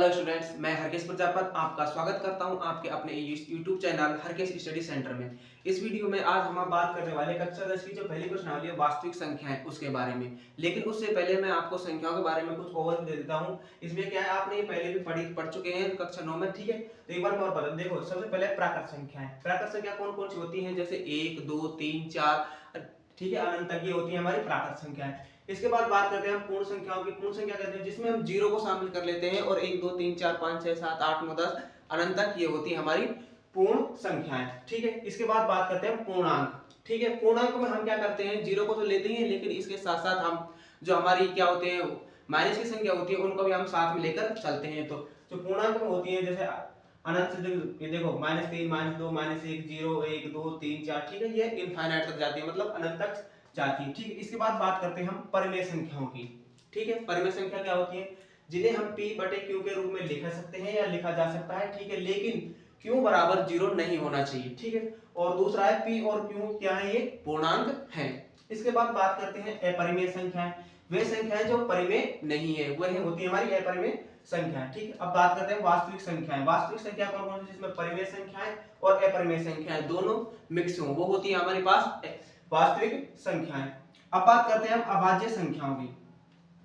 Hello students, मैं हरकेश प्रजापत आपका स्वागत करता हूं आपके अपने YouTube channel Harkesh study centre में। इस वीडियो में आज हम बात करने वाले कक्षा 10 की जो पहली प्रश्नावली है वास्तविक संख्याएं उसके बारे में। लेकिन उससे पहले मैं आपको संख्याओं के बारे में कुछ ओवरव्यू दे देता हूं। इसमें क्या है, आपने ये पहले भी पढ़ चुके हैं कक्षा 9 में, ठीक है। तो एक बार और बता देखो, सबसे पहले प्राकृत संख्याएं। प्राकृत संख्या कौन कौन सी होती है, जैसे 1 2 3 4, ठीक है, अनंत तक ये होती है हमारी प्राकृत संख्याएं। इसके बाद बात करते हैं हम पूर्ण संख्याओं की। पूर्ण संख्या कहते हैं जिसमें हम जीरो को शामिल कर लेते हैं और 1 2 3 4 5 6 7 8 9 10 अनंत तक ये होती है हमारी पूर्ण संख्याएं, ठीक है। इसके बाद बात करते हैं पूर्णांक, ठीक है। पूर्णांक में हम क्या करते हैं, जीरो को तो लेते ही हैं, लेकिन इसके साथ साथ हम जो हमारी क्या होते हैं माइनस की संख्या होती है उनको भी हम साथ में लेकर चलते हैं। तो जो पूर्णांक में होती है जैसे अनंत से ये देखो -3 -2 -1 0 1 2 3 4, ठीक है, ये इनफाइनाइट तक जाती है, मतलब अनंत तक जाती है, ठीक है। इसके बाद बात करते हैं हम परिमेय संख्याओं की, ठीक है। परिमेय संख्या क्या होती है, जिन्हें हम p बटे q के रूप में लिख सकते हैं या लिखा जा सकता है, ठीक है, लेकिन q बराबर 0 नहीं होना चाहिए, ठीक है। और दूसरा है p और q क्या है, ये पूर्णांक हैं। इसके बाद बात करते हैं अपरिमेय संख्याएं। वे संख्याएं जो परिमेय नहीं है वह होती है हमारी अपरिमेय संख्याएं, ठीक है। अब बात करते हैं वास्तविक संख्याएं। वास्तविक संख्या कौन कौन सी, जिसमें परिमेय संख्याएं और अपरिमेय संख्याएं दोनों मिक्स हो, वो होती है हमारे पास वास्तविक संख्याएं। अब बात करते हैं हम अभाज्य संख्याओं की,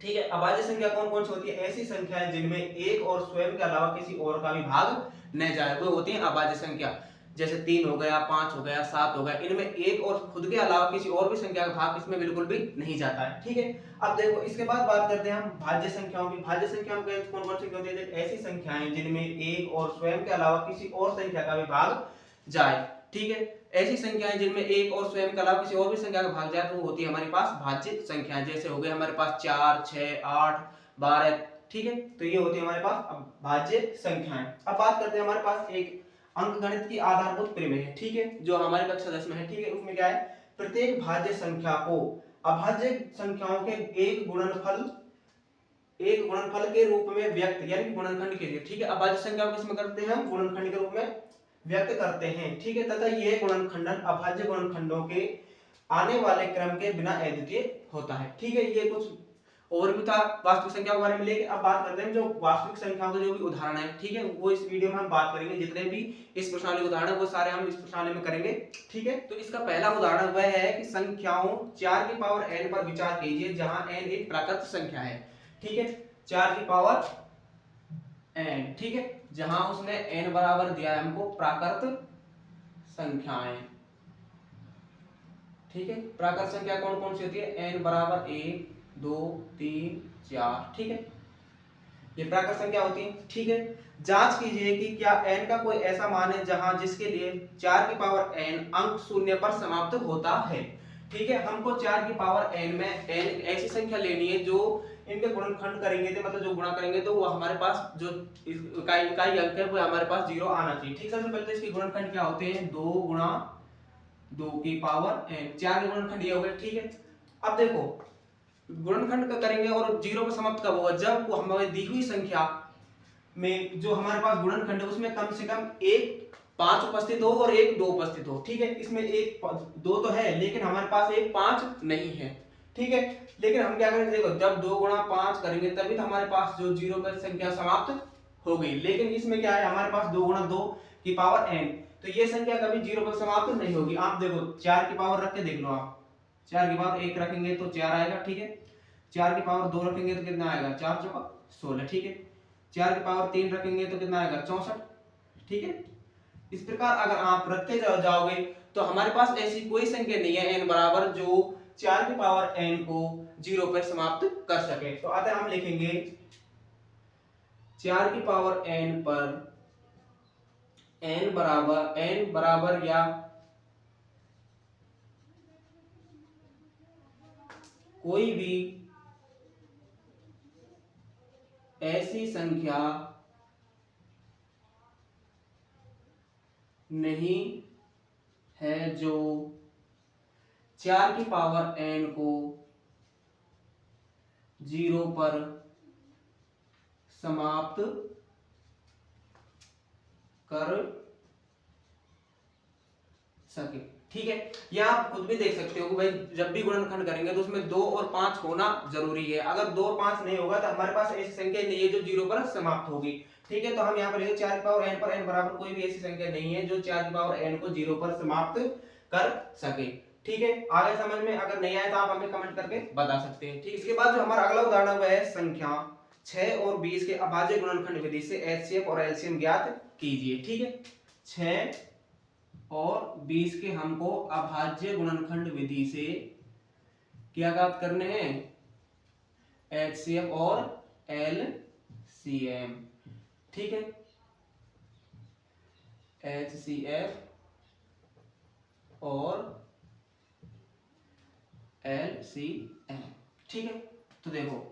ठीक है। अभाज्य संख्या कौन कौन सी होती है, ऐसी संख्याएं जिनमें एक और स्वयं के अलावा किसी और का भी भाग न जाए, वो होती है अभाज्य संख्या। जैसे 3 हो गया, 5 हो गया, 7 हो गया, इनमें एक और खुद के अलावा किसी और भी संख्या का भाग इसमें बिल्कुल भी नहीं जाता है, ठीक है। अब देखो इसके बाद बात करते हैं हम भाज्य संख्याओं की। भाज्य संख्याओं में कौन कौन सी होती है, ऐसी संख्याएं जिनमें एक और स्वयं के अलावा किसी और संख्या का भी भाग जाए, ठीक है। ऐसी संख्याएं जिनमें एक और स्वयं के अलावा किसी और भी संख्या का भाग जाए तो वो होती है हमारे पास भाज्य संख्याएं। जैसे हो गए हमारे पास 4 6 8 12, ठीक है। तो ये होती है हमारे पास भाज्य संख्याएं। अब बात करते हैं हमारे पास एक अंकगणित की आधारभूत प्रमेय है, ठीक है, जो हमारे कक्षा 10 में है, ठीक है। उसमें क्या है, प्रत्येक भाज्य संख्या को अभाज्य संख्याओं के एक गुणनफल के रूप में व्यक्त, यानी गुणनखंड के लिए, ठीक है। अभाज्य संख्या को किसमें करते हैं हम, गुणनखंड के रूप में व्यक्त करते हैं, ठीक है। तथा ये गुणनखंडन अभाज्य गुणनखंडों के आने वाले क्रम के बिना अद्वितीय होता है, ठीक है। ये कुछ और भी था वास्तविक संख्या के बारे में। लेकिन अब बात करते हैं जो वास्तविक संख्याओं के जो भी उदाहरण है, ठीक है, वो इस वीडियो में हम बात करेंगे। जितने भी इस प्रश्नावली के उदाहरण है वो सारे हम इस प्रश्नावली में करेंगे, ठीक है। तो इसका पहला उदाहरण वह है कि संख्याओं 4 की पावर n पर विचार कीजिए जहां n एक प्राकृत संख्या है, ठीक है। 4 की पावर n, ठीक है, जहां उसने n बराबर दिया है हमको प्राकृत संख्याएं, ठीक है। प्राकृत संख्या कौन कौन सी होती है, n बराबर 1 2 3 4, ठीक है, ये प्राकृत संख्या होती है, ठीक है। जांच कीजिए कि क्या n का कोई ऐसा मान है जहां जिसके लिए 4 की पावर n अंक शून्य पर समाप्त होता है, ठीक है। हमको 4 की पावर n में n ऐसी संख्या लेनी है जो इनके गुणनखंड करेंगे तो मतलब जो गुणा करेंगे तो वो हमारे पास जो इकाई अंक है वो हमारे पास 0 आना चाहिए, ठीक है। सबसे पहले तो इसके गुणनखंड क्या होते हैं, 2 गुणा 2 की पावर n, 4 के गुणनखंड ये हो गए, ठीक है। अब देखो गुणनखंड का करेंगे और 0 पर समाप्त कब होगा, जब वो हमें दी हुई संख्या में जो हमारे पास गुणनखंड है उसमें कम से कम एक 5 उपस्थित हो और एक 2 उपस्थित हो, ठीक है। इसमें एक 2 तो है लेकिन हमारे पास एक 5 नहीं है, ठीक है। लेकिन हम क्या करेंगे, देखो जब 2 गुणा 5 करेंगे तभी तो हमारे पास जो 0 पर संख्या समाप्त हो गई। लेकिन इसमें क्या है, हमारे पास 2 गुणा 2 की पावर n, तो ये संख्या कभी 0 पर समाप्त नहीं होगी। आप देखो 4 की पावर रख के देख लो, आप 4 की पावर 1 रखेंगे तो 4 आएगा, ठीक है। 4 की पावर 2 रखेंगे तो कितना आएगा, 4 चौका 16, ठीक है। 4 की पावर 3 रखेंगे तो कितना आएगा, 64, ठीक है। इस प्रकार अगर आप रखते जाओगे तो हमारे पास ऐसी कोई संख्या नहीं है n बराबर जो 4 की पावर n को 0 पर समाप्त कर सके। तो अतः हम लिखेंगे 4 की पावर n पर n बराबर या कोई भी ऐसी संख्या नहीं है जो 4 की पावर n को 0 पर समाप्त कर सके, ठीक है। यहाँ आप खुद भी देख सकते हो कि भाई जब भी गुणनखंड करेंगे तो उसमें 2 और 5 होना जरूरी है। अगर 2 और 5 नहीं होगा तो हमारे पास ऐसी संख्या नहीं है जो 0 पर समाप्त होगी। ठीक है, तो हम यहाँ पर लिखेंगे 4 की पावर n पर n बराबर कोई भी ऐसी संख्या नहीं है जो 4 की पावर n को 0 पर समाप्त कर सके। ठीक है, आगे समझ में अगर नहीं आए तो आप हमें कमेंट करके बता सकते हैं। ठीक, इसके बाद जो हमारा अगला उदाहरण है वह है संख्या 6 और 20 के अभाज्य गुणनखंड विधि से एचसीएफ और एलसीएम ज्ञात कीजिए। ठीक है, 6 और 20 के हमको अभाज्य गुणनखंड विधि से क्या ज्ञात करने हैं, एचसीएफ और एलसीएम। ठीक है, एचसीएफ और एलसीएम। ठीक है, तो देखो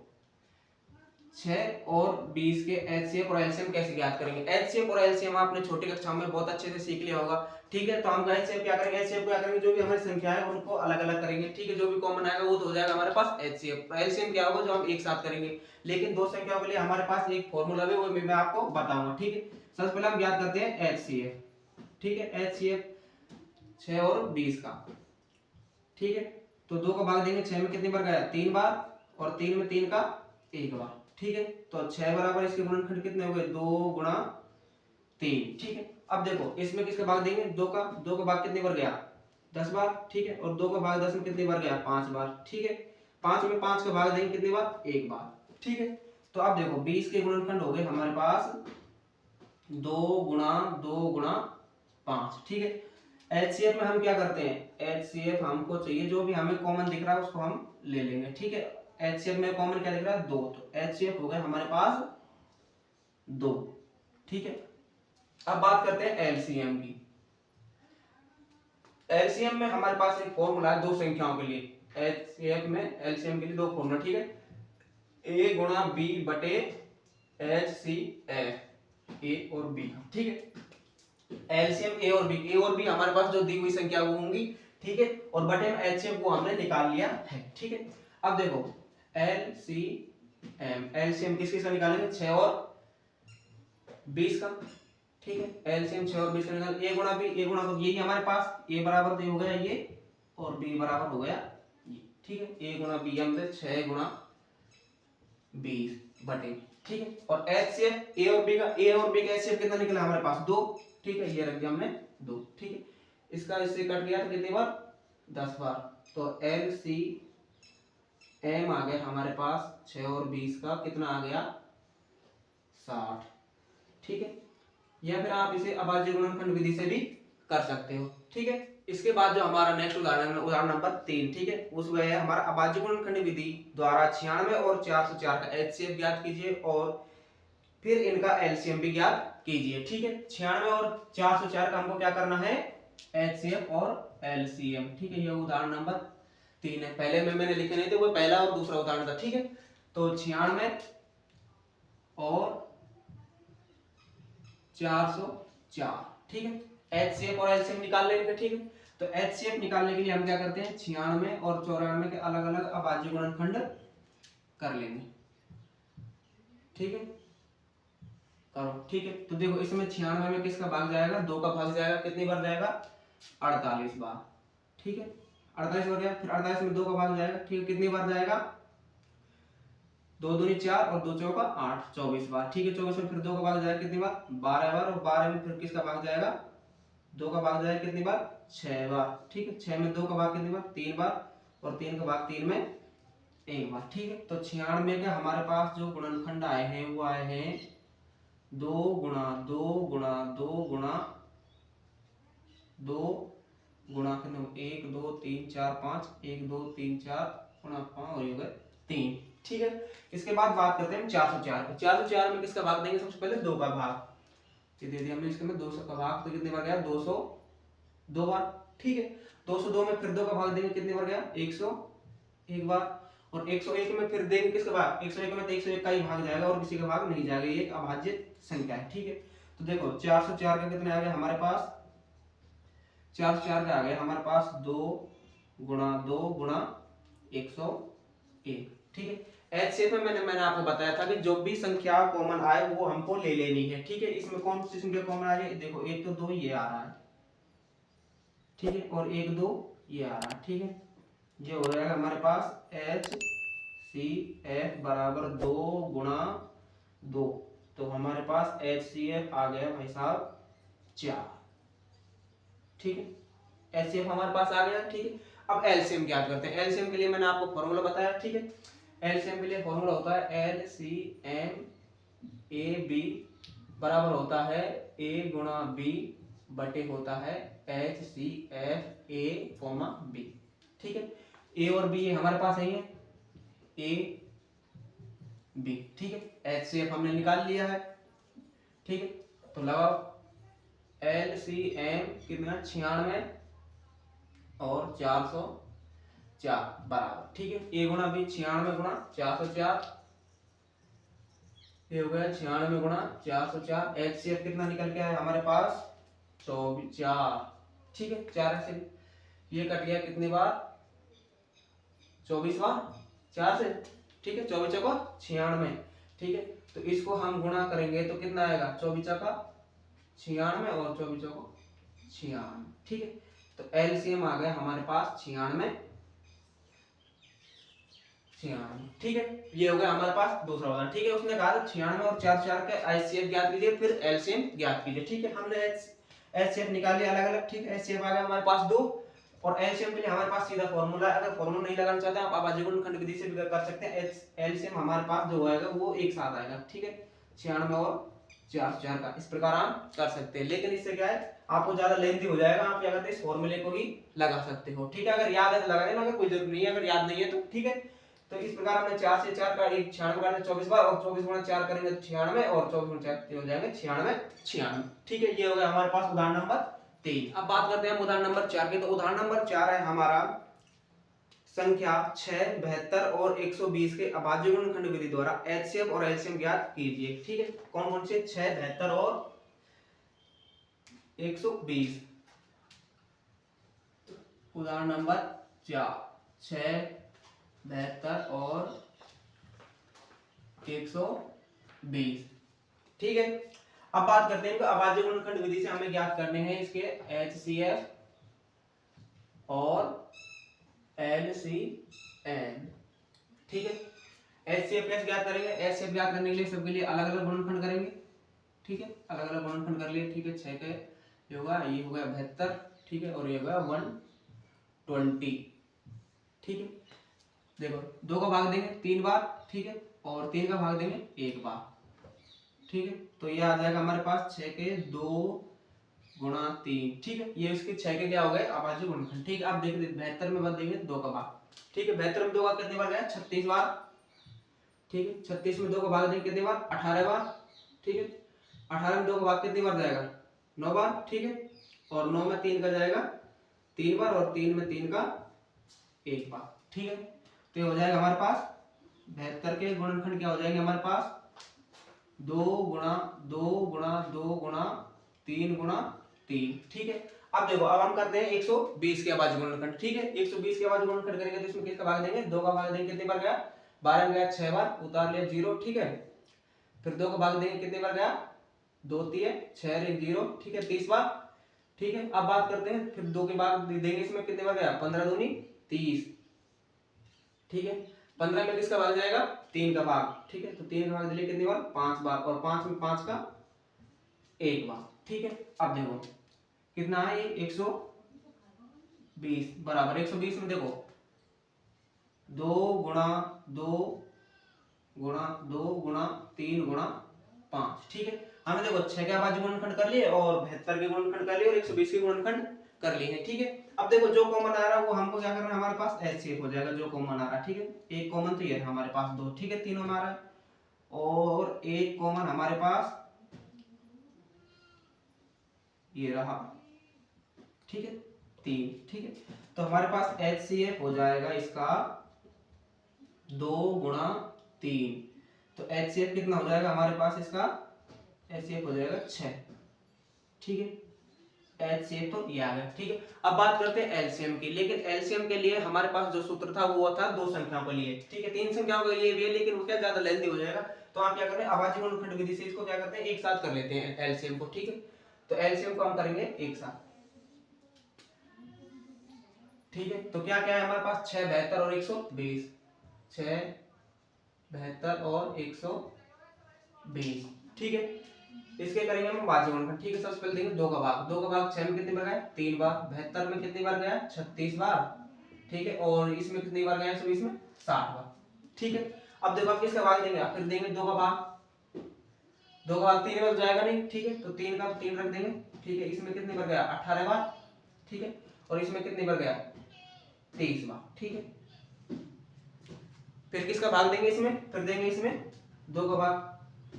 6 और 20 के एचसीएफ और एलसीएम कैसे ज्ञात करेंगे। एचसीएफ और एलसीएम आपने छोटी कक्षा में बहुत अच्छे से सीख लिया होगा। ठीक है, तो हम एचसीएफ क्या करेंगे, एचसीएफ क्या करेंगे, जो भी हमारी संख्या है उनको अलग अलग करेंगे। ठीक है, जो भी कॉमन आएगा वो तो हो जाएगा हमारे पास एचसीएफ। एलसीएम क्या होगा, जो हम एक साथ करेंगे। लेकिन दो संख्याओं के लिए हमारे पास एक फॉर्मूला है, वो मैं आपको बताऊंगा। ठीक है, सबसे पहले हम ज्ञात करते हैं एचसीएफ। ठीक है, एचसीएफ 6 और 20 का। ठीक है, तो 2 का भाग देंगे 6 में कितनी बार गया, 3 बार, और 3 में 3 का 1 बार। ठीक है, तो 6 बराबर इसके गुणनखंड कितने हो गए, 2 गुणा 3। ठीक है, अब देखो इसमें किसका भाग देंगे, 2 का भाग कितनी बार गया, 10 बार। ठीक है, और 2 का भाग 10 में कितनी बार गया, 5 बार। ठीक है, 5 में 5 का भाग देंगे कितनी बार, 1 बार। ठीक है, तो अब देखो 20 के गुणनखंड हो गए हमारे पास 2 गुणा 2 गुणा 5। ठीक है, एचसीएफ में हम क्या करते हैं, एचसीएफ हमको चाहिए जो भी हमें कॉमन दिख रहा है उसको हम ले लेंगे। ठीक है, एचसीएफ में कॉमन क्या दिख रहा है, 2, तो एचसीएफ हो गया हमारे पास 2। ठीक है, अब बात करते हैं एलसीएम की। एलसीएम में हमारे पास एक फॉर्मूला है दो संख्याओं के लिए। एचसीएफ में एलसीएम के लिए दो फॉर्मूला। ठीक है, ए गुणा बी बटे एच सी एफ, ए और बी। ठीक है, एलसीएम ए और बी हमारे पास जो दी हुई संख्या वो होंगी। ठीक है, और बटे में एचसीएफ को हमने निकाल लिया है। ठीक है, अब देखो एलसीएम, एलसीएम किस किस का निकालेंगे, 6 और 20 का। ठीक है, एलसीएम 6 और 20 का निकाल, ए गुणा बी, ए गुणा तो यही हमारे पास, ए बराबर तो हो गया ये, और बी बराबर हो गया ये। ठीक है, ए गुणा बी हम 6 गुणा 20 बटे। ठीक है, और एचसीएफ ए और बी का, ए और बी का एचसीएफ कितना निकला हमारे पास, 2। ठीक है, ये रख दिया हमने 2। ठीक है, इसका इससे कट गया तो कितनी बार, 10 बार। तो एलसीएम आ गया हमारे पास 6 और 20 का, कितना आ गया, 60। ठीक है, या फिर आप इसे अभाज्य गुणनखंड विधि से भी कर सकते हो। ठीक है, इसके बाद जो हमारा नेक्स्ट उदाहरण है, उदाहरण नंबर 3। ठीक है, उसमें है हमारा अभाज्य गुणनखंड विधि द्वारा 96 और 404 का एचसीएफ ज्ञात कीजिए और फिर इनका एलसीएम भी ज्ञात कीजिए। ठीक है, 96 और 404 का हमको क्या करना है, एचसीएफ और एलसीएम। ठीक है, ये उदाहरण नंबर 3 है। पहले में मैंने लिखे नहीं थे, वो पहला और दूसरा उदाहरण था। ठीक है, तो 96 और 404। ठीक है, एचसीएफ और एलसीएम निकाल लेंगे। ठीक है, तो एचसीएफ निकालने के लिए हम क्या करते हैं, 96 और 94 के अलग अलग अभाज्य गुणनखंड कर लेंगे। ठीक है, करो। ठीक है, तो देखो इसमें 96 में किसका भाग जाएगा, 2 का भाग जाएगा, कितनी बार जाएगा, 48 बार। ठीक है, 48 हो गया, फिर 48 में 2 का भाग जाएगा। ठीक है, कितनी बार जाएगा, 2 दूनी 4 और 2 चौका 8, 24 बार। ठीक है, 24 में फिर 2 का भाग जाएगा कितनी बार, 12 बार, और 12 में फिर किसका भाग जाएगा, 2 का भाग जाएगा कितनी बार, 6 बार। ठीक है, 6 में 2 का भाग कितनी बार, 3 बार, और 3 का भाग 3 में 1 बार। ठीक है, तो 96 के हमारे पास जो गुणनखंड आए हैं वो आए हैं 2 गुणा 2 गुणा 2 गुणा 2 गुणा 1 2 3 4 5, 1 2 3 4 गुणा 5 और ये हो गए 3। ठीक है, इसके बाद बात करते हैं 404 की। 404 में किसका भाग देंगे, सबसे पहले 2 का भाग, ये दे दिया हमने इसके में 200 का भाग, तो कितने बार गया, 202 बार। ठीक है, 202 में फिर 2 का भाग देंगे, कितनी बार गया, 101 बार, और 101 में फिर देंगे किसका भाग, 101 में तो 101 का ही भाग जाएगा और किसी का भाग नहीं जाएगा, ये एक अभाज्य संख्या है। ठीक है, तो देखो 404 का कितने आ गया हमारे पास, 404 का आ गया हमारे पास 2 गुणा 101। ठीक है, एचसीएफ में मैंने आपको बताया था कि जो भी संख्या कॉमन आए वो हमको ले लेनी है। ठीक है, इसमें कौन सी संख्या कॉमन आ रही है, देखो एक तो 2 ये आ रहा है। ठीक है, और 1 2 ये आ रहा है। ठीक है, ये हो जाएगा हमारे पास HCF बराबर 2 गुणा 2। तो हमारे पास HCF आ गया भाई साहब 4। ठीक है, HCF हमारे पास आ गया। ठीक है, अब एलसीएम ज्ञात करते हैं। एलसीएम के लिए मैंने आपको फॉर्मूला बताया। ठीक है, एलसीएम के लिए फॉर्मूला होता है LCM AB बराबर होता है A गुणा B बटे होता है HCF A, B। ठीक है, A और B ये हमारे पास है, A B। ठीक है, HCF हमने निकाल लिया है। ठीक है, तो लगाओ LCM कितना 96 और 404 बराबर। ठीक है, A गुणा B 96 गुणा 404, ये हो गया 96 गुणा 404। HCF कितना निकल के आया हमारे पास 24। ठीक है, 4 से ये कट गया कितनी बार 24 बार 4 से। ठीक है, 24 चौका 96। ठीक है, तो इसको हम गुणा करेंगे तो कितना आएगा 24 चौका 96 और 24 चौका 96। ठीक है, तो एलसीएम आ गया हमारे पास 96। ठीक है, ये हो गया हमारे पास दूसरा उदाहरण। ठीक है, उसने कहा 96 और 4 का एचसीएफ ज्ञात कीजिए, फिर एलसीएम ज्ञात कीजिए। ठीक है, हमने एचसीएफ निकाल लिया अलग अलग। ठीक है, एचसीएफ आ गया हमारे पास 2 और एलसीएम के लिए हमारे पास सीधा फॉर्मूला है। अगर फॉर्मूला नहीं लगाना चाहते आप अभाज्य गुणनखंड विधि से भी कर सकते हैं। एलसीएम हमारे पास जो आएगा वो एक साथ आएगा। ठीक है, 96 और 4 का इस प्रकार आप कर सकते हैं, लेकिन इससे क्या है आपको ज्यादा लेंथी हो जाएगा। आप क्या करते हैं इस फॉर्मूले को भी लगा सकते हो। ठीक है, अगर याद है तो लगा लेना, अगर कोई जरूरत नहीं है, अगर याद नहीं है तो ठीक है। तो इस प्रकार हमने 4 से 4 का 96 बार 24 बार और 24 गुणा 4 करेंगे तो 96 और 24 गुणा 4 हो जाएंगे 96। ठीक है, ये हो गया हमारे पास उदाहरण नंबर 3। अब बात करते हैं उदाहरण नंबर 4 की। तो उदाहरण नंबर 4 है हमारा संख्या 6, 72 और 120 के अभाज्य गुणनखंड विधि द्वारा एचसीएफ और एलसीएम ज्ञात कीजिए। ठीक है, कौन कौन से 6, 72 और 120। उदाहरण नंबर 4 6, 72 और 120। ठीक है, अब बात करते हैं अभाज्य गुणनखंड विधि से हमें ज्ञात करने हैं इसके एचसीएफ और एलसीएम। ठीक है, एचसीएफ कैसे ज्ञात करेंगे? एचसीएफ ज्ञात करने के लिए सबके लिए अलग अलग गुणनखंड करेंगे। ठीक है, अलग अलग गुणनखंड कर लिए। ठीक है, 6 के ये होगा 72। ठीक है, और ये होगा 120। ठीक है, देखो 2 का भाग देंगे 3 बार। ठीक है, और 3 का भाग देंगे 1 बार। ठीक है, तो ये आ जाएगा हमारे पास 6 के 2 गुणा 3। ठीक है, ये इसके 6 के क्या हो गए अभाज्य गुणनखंड। ठीक है, आप देख 72 में बदल देंगे 2 का भाग। ठीक है, 72 में 2 का कितने बार गया 36 बार। ठीक है, 36 में 2 का भाग देंगे कितने बार 18 बार। ठीक है, 18 में 2 का भाग कितनी बार जाएगा 9 बार। ठीक है, और 9 में 3 का जाएगा 3 बार और 3 में 3 का 1 बार। ठीक है, तो ये हो जाएगा हमारे पास 72 के गुणनखंड क्या हो जाएंगे हमारे पास 2 गुणा 2 गुणा 2 गुणा 3 गुणा 3। ठीक है, अब देखो अब हम करते हैं 120 के अभाज्य गुणनखंड। ठीक है, 120 के अभाज्य गुणनखंड करेंगे तो इसमें किसका भाग देंगे 2 का भाग देंगे कितने बार गया 12 में गया 6 बार, उतार लिया 0। ठीक है, फिर 2 का भाग देंगे कितने बार गया 2 3 6 0। ठीक है, 30 बार। ठीक है, अब बात करते हैं फिर 2 के भाग देंगे इसमें कितने बार गया 15 दूनी 30। ठीक है, 15 में किसका भाग जाएगा 3 का भाग। ठीक है, तो 3 का भाग दिले कितनी बार 5 बार, और 5 में 5 का 1 बार। ठीक है, अब देखो कितना है ये 120 बराबर 120 में देखो 2 गुणा 2 गुणा 2 गुणा 3 गुणा 5। ठीक है, हमने देखो 6 के अभाज्य गुणनखंड कर लिए और 72 के गुणनखंड कर लिए और 120 के गुणनखंड कर लिए हैं। ठीक है, अब देखो जो कॉमन आ रहा है वो हमको क्या करना है हमारे पास एचसीएफ हो जाएगा जो कॉमन आ रहा है। ठीक है, एक कॉमन तो ये है हमारे पास 2। ठीक है, तीनों में आ रहा है, और एक कॉमन हमारे पास ये रहा। ठीक है, 3। ठीक है, तो हमारे पास एचसीएफ हो जाएगा इसका 2 गुणा 3। तो एचसीएफ कितना हो जाएगा हमारे पास इसका एचसीएफ हो जाएगा 6। ठीक है, एचसीएफ तो ये आ गया। ठीक है, अब बात करते हैं एलसीएम की। लेकिन एलसीएम के लिए हमारे पास जो सूत्र था वो था 2 संख्याओं के लिए। ठीक है, 3 संख्याओं के लिए भी है लेकिन वो क्या ज्यादा लेंथी हो जाएगा, तो आप क्या करते हैं अभाज्य गुणनखंड विधि से इसको क्या करते हैं एक साथ कर लेते हैं एलसीएम को। ठीक है, तो एलसीएम को हम करेंगे एक साथ। ठीक है, तो क्या क्या है हमारे पास 6, 72 और 120, 6, 72 और 120। ठीक है, इसके करेंगे हम भाज्य गुणनखंड। ठीक है, सबसे पहले देंगे 2 का भाग। 2 का भाग 6 में कितनी बार गया? 3 बार। 72 में कितनी बार गया? 36 बार। ठीक है, और इसमें कितनी बार गया? 120 में 60 बार। ठीक है, अब देखो आप किसका भाग देंगे? फिर देंगे 2 का भाग। 2 का भाग 3 बार जाएगा नहीं। ठीक है, तो 3 का 3 रख देंगे। ठीक है, इसमें कितनी बार गया? 18 बार। ठीक है, और इसमें कितनी बार गया? 23 बार। ठीक है, फिर किसका भाग देंगे? इसमें फिर देंगे इसमें 2 का भाग।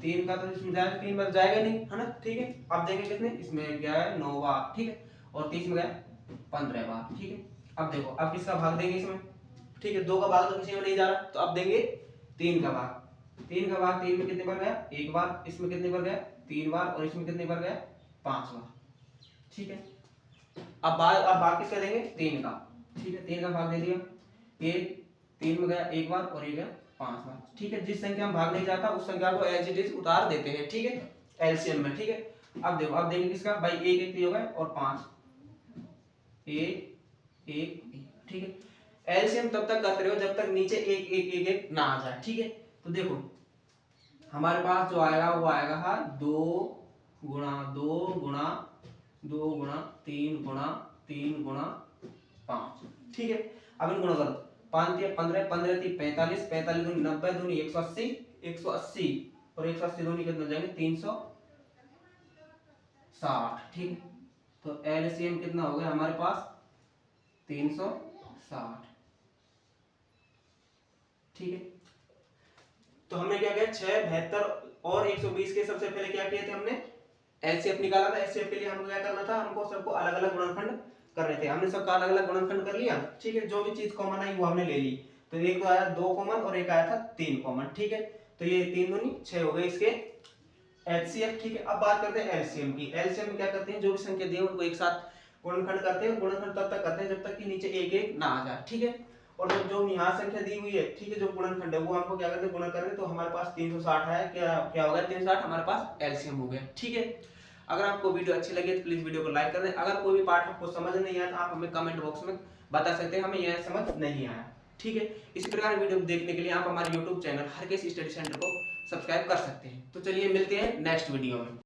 3 का तो इसमें जाएगा, 3 बार जाएगा नहीं, है ना। ठीक है, अब देंगे कितने? इसमें गया है 9 बार। ठीक है, और 30 में गया 15 बार। ठीक है, अब देखो अब किसका भाग देंगे इसमें? ठीक है, 2 का भाग तो किसी में नहीं जा रहा, तो अब देंगे 3 का भाग। 3 का भाग 3 में कितने बार गया? 1 बार। इसमें कितने बार गया? 3 बार। और इसमें कितने बार गया? 5 बार। ठीक है, अब भाग किसका देंगे? 3 का। ठीक है, 3 का भाग दे दिया। ये 3 में गया 1 बार और ये गया 5 बार। ठीक है, जिस संख्या में भाग नहीं जाता उस संख्या को एज इट इज उतार देते हैं। ठीक है, एलसीएम में। ठीक है, अब देखो अब देंगे किसका? भाई 1 1 हो गए और 5, 1 1 1। ठीक है, एलसीएम तब तक करते रहो जब तक नीचे 1 1 1 1 ना आ जाए। ठीक है, तो देखो हमारे पास जो आएगा वो आएगा 2 गुणा 2 गुणा 2 गुणा 3 गुणा 3 गुणा 5। ठीक है, अब इन गुणा करो। 5 3 15, 15 3 45, 45 दूनी 90, दूनी 180, 180 और 180 दूनी कितने हो जाएंगे? 360। ठीक है, तो एलसीएम कितना हो गया हमारे पास? 360। ठीक है, तो हमने क्या किया? 6, 72 और 120 के सबसे पहले क्या किए थे? हमने एलसीएम निकाला था। एलसीएम के लिए हमको क्या करना था? हमको सबको अलग अलग गुणनखंड करने थे। हमने सबका अलग अलग गुणनखंड कर लिया। ठीक है, जो भी चीज कॉमन आई वो हमने ले ली। तो एक तो आया 2 कॉमन और एक आया था 3 कॉमन। ठीक है, तो ये 3 दूनी 6 हो गए इसके एचसीएफ। ठीक है, अब बात करते हैं एलसीएम की। एलसीएम में क्या करते हैं? जो भी संख्या दी है उनको एक साथ गुणनखंड करते हैं। गुणनखंड तब तक करते हैं जब तक कि नीचे 1 1 ना आ जाए। ठीक है, और जो यहाँ संख्या दी हुई है, ठीक है, जो गुणनखंड है वो हमको क्या करते हैं? गुणा करते हैं। तो हमारे पास 360 है। क्या क्या हो गया? 360 हमारे पास एलसीएम हो गया। ठीक है, अगर आपको वीडियो अच्छी लगे तो प्लीज वीडियो को लाइक कर दें। अगर कोई भी पार्ट आपको समझ नहीं आया तो आप हमें कमेंट बॉक्स में बता सकते हैं हमें यह समझ नहीं आया। ठीक है, इसी प्रकार वीडियो देखने के लिए आप हमारे YouTube channel Harkesh study centre को सब्सक्राइब कर सकते हैं। तो चलिए मिलते हैं नेक्स्ट वीडियो में।